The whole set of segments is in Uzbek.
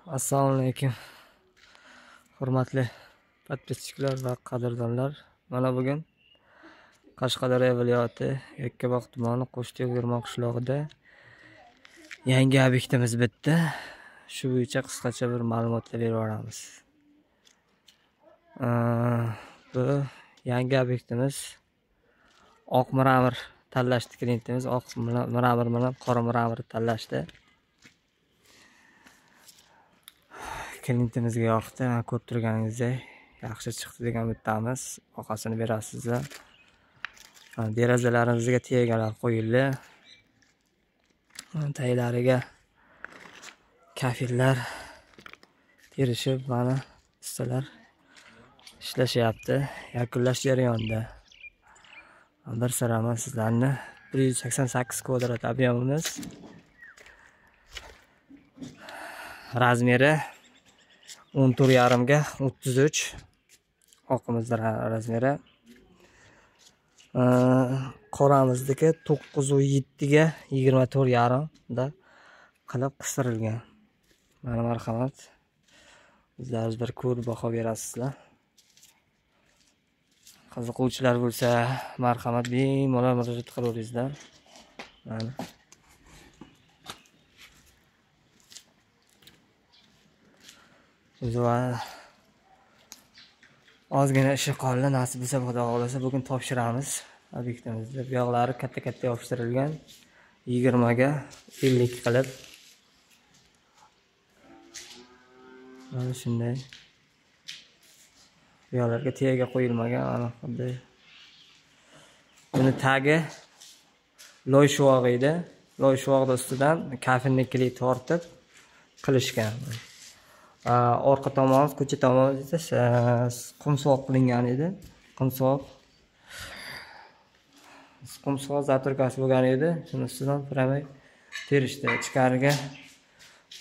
Assalomu alaykum. Hurmatli podpischilar va qadrdonlar. Mana bugun Qashqadaryo viloyati Yakkabog' tumani Qo'shtepa qishlog'ida yangi obyektimiz bitdi. Shu bo'yicha qisqacha bir ma'lumotlar berib o'ramiz. Bu yangi obyektimiz oq mramor tanlashdi klientimiz. Oq mramor bilan qora mramor tanlashdi. Klientimizga yoqdi. Ko'rib turganingizdek yaxshi chiqdi degan umiddamiz. Orqasini berasizlar. Derazalarimizga tegalar qo'yildi. Taylariga kafillar terishib, mana ustalar ishlashyapti. Yakunlash jarayonida. Bir siraman sizlarni 188 kvadrat ob'yomimiz. Razmeri 14,5 ga 33. Oqimizda razmeri. Qoramizniki 9,7 ga 24,5 da qilib qistirilgan. Mana marhamat. Sizlar bir ko'rib baho berasizlar. Qiziquvchilar bo'lsa, marhamat bemalol murojaat qilaveringizlar. Mana o'zi ozgina ishi qoldi, nasib bo'lsa Xudo xolasa bugun topshiramiz obyektimizni. Bu yoqlari katta yopishtirilgan 20 ga 50 qilib. Mana shunday. Bu yoqlarga tega qo'yilmagan, ana bunday. Buni tagi loy shuvog'i edi. Loy shuvog'i ustidan kafinnikli tortib qilishgan. Orqa tomoni, ko'cha tomonida qumsoq qilingan edi. Qumsoq zaturkasi bo'lgan edi. Shuni ustidan piramay terishdi. Ichkariga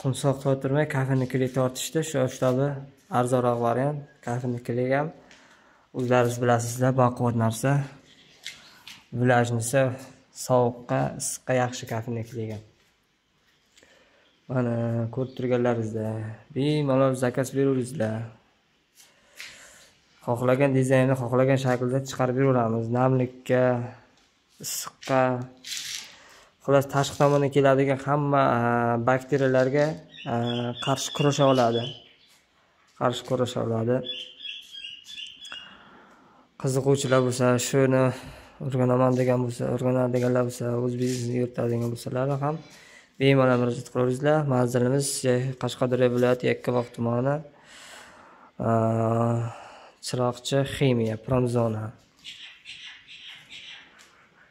qumsoq tortirmay kafinnikli tortishdi. Shu shtabi arzonroq variant. Kafinnikli ham o'zlaringiz bilasizlar, baquvvat narsa. Vilajnisi sovuqqa, issiqqa yaxshi kafinnikliga. Mana ko'rib turganlaringizda bemalol zakaz beraveringizlar. Xohlagan dizaynni, xohlagan shaklda chiqarib beraveramiz. Namlikka, issiqqa, xolos tashqi tomondan keladigan hamma bakteriyalarga qarshi kurasha oladi. Qiziquvchilar bo'lsa, shuni o'rganadiganlar bo'lsa, o'z biznesini yuritadigan bo'lsalar ham bemalol murojaat qilaveringizlar. Manzilimiz Qashqadaryo viloyati Yakkabog' tumani Chiroqchi Ximiya Promzona.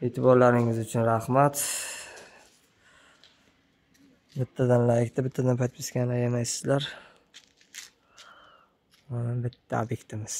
E'tiborlaringiz uchun rahmat. Bittadan like, bittadan podpiskani ayamaysizlar. Mana bitta obyektimiz.